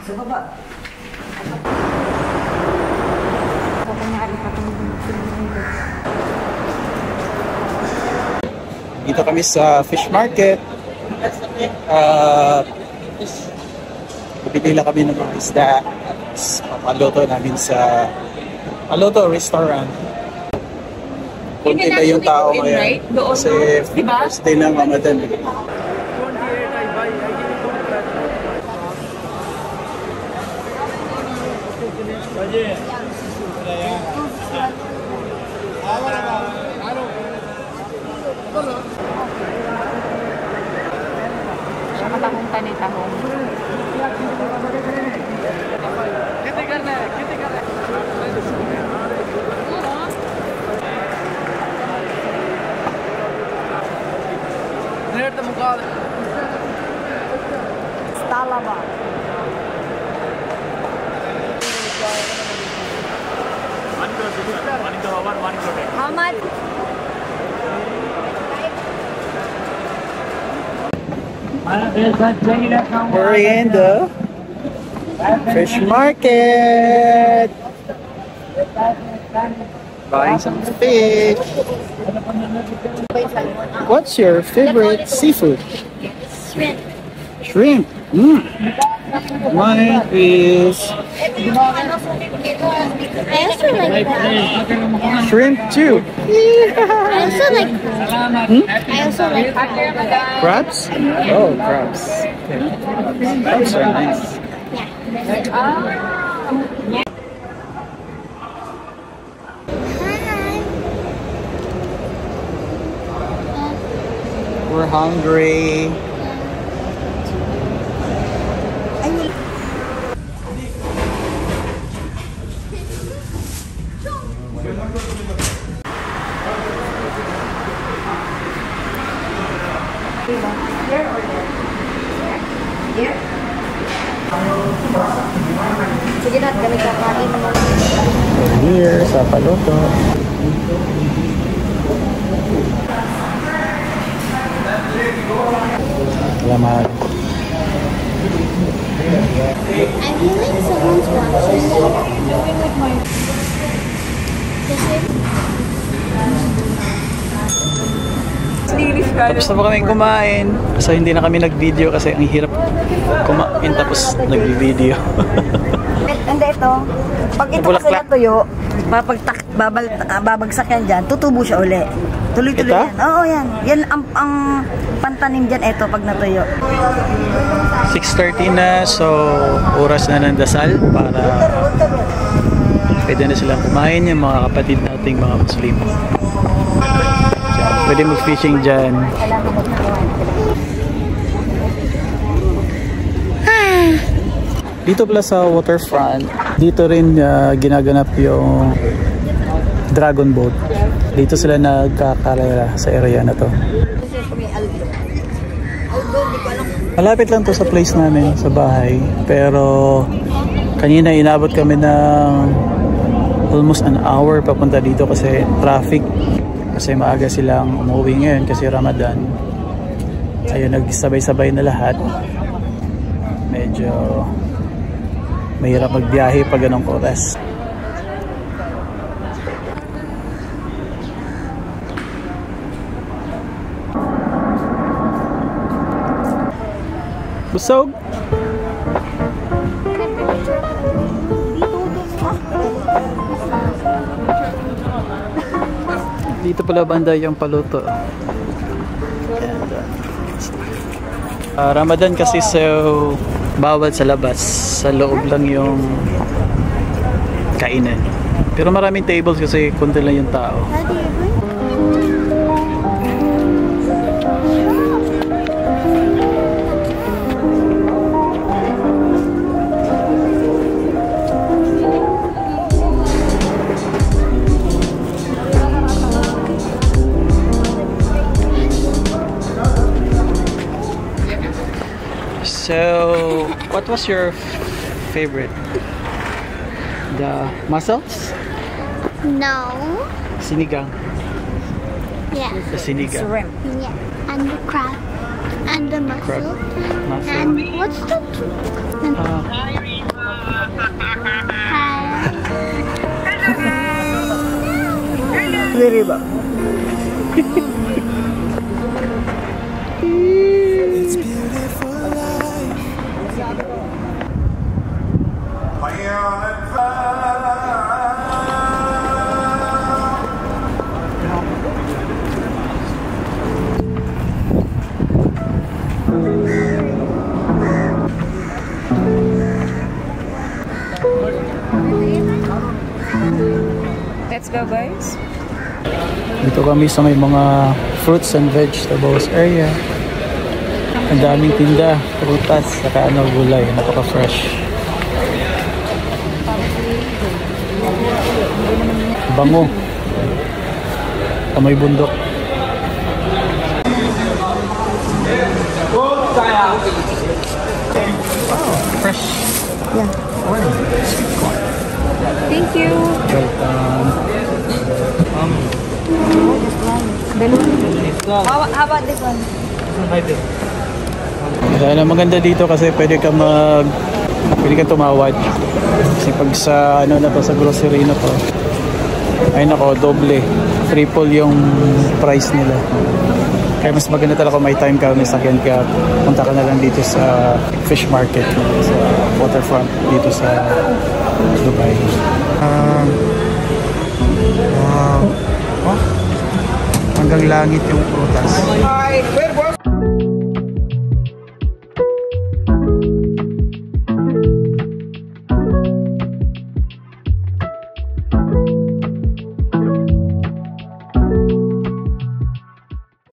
Sa baba. Dito kami sa fish market. Bibili lang kami ng mga isda. Papaluto namin sa Paluto Restaurant. Kunti na yung tao ngayon. Kasi first day ng Ramadan. Tahong tani tahong. Stalaba. How much? We're in the fish market. Buying some fish. What's your favorite seafood? Shrimp. Shrimp. Mine is I also like that. shrimp too. I also like I also like Crabs? Oh, crabs. Okay. Crabs are nice. We're hungry. Sige na, kami kakain naman. Here sa Paluto. Salamat. I feel like someone's watching. Tapos na po kami kumain. So hindi na kami nag-video kasi ang hirap kumain tapos nag-video. Hindi ito. Pag ito kasi natuyo, babagsak yan dyan, tutubo siya uli. Tuloy-tuloy Ito? yan. Oo, yan. Yan ang pantanim dyan ito pag natuyo. 6:30 na, so oras na ng dasal para pwede na silang kumain yung mga kapatid nating mga Muslim. Diyan, pwede mag-fishing dyan. Dito pala sa waterfront, dito rin ginaganap yung dragon boat. Dito sila nagkakarera sa area na to. Malapit lang to sa place namin, sa bahay. Pero kanina inabot kami ng almost an hour papunta dito kasi traffic. Kasi maaga silang umuwi ngayon kasi Ramadan. Ayun, nagsabay-sabay na lahat. Medyo mahirap magbiyahe pag ganong oras. Busog? Dito pala banda yung Paluto. And, Ramadan kasi so bawal sa labas, sa loob lang yung kainan. Pero maraming tables kasi kunti lang yung tao. So, what was your favorite? The mussels? No. Sinigang. Yeah. The sinigang. Shrimp. Yeah. And the crab. And the mussel. Crab. Mussel. And what's the... Very bad. Let's go, guys. Dito kami sa may mga fruits and vegetables area. Ang daming tinda, prutas, saka ano, gulay, napaka-fresh. Bango. May bundok. Fresh. Yeah. Corn. Sweet corn. Thank you. Welcome. How about this one? Kaya maganda dito kasi pwede ka tumawad. Kasi pag sa ano na to, sa grocery na to, ay nako, doble, triple yung price nila. Kaya mas maganda talaga kung may time ka, may sakyan ka, punta ka na lang dito sa fish market, sa waterfront dito sa Dubai. Wow. Oh, hanggang langit yung prutas.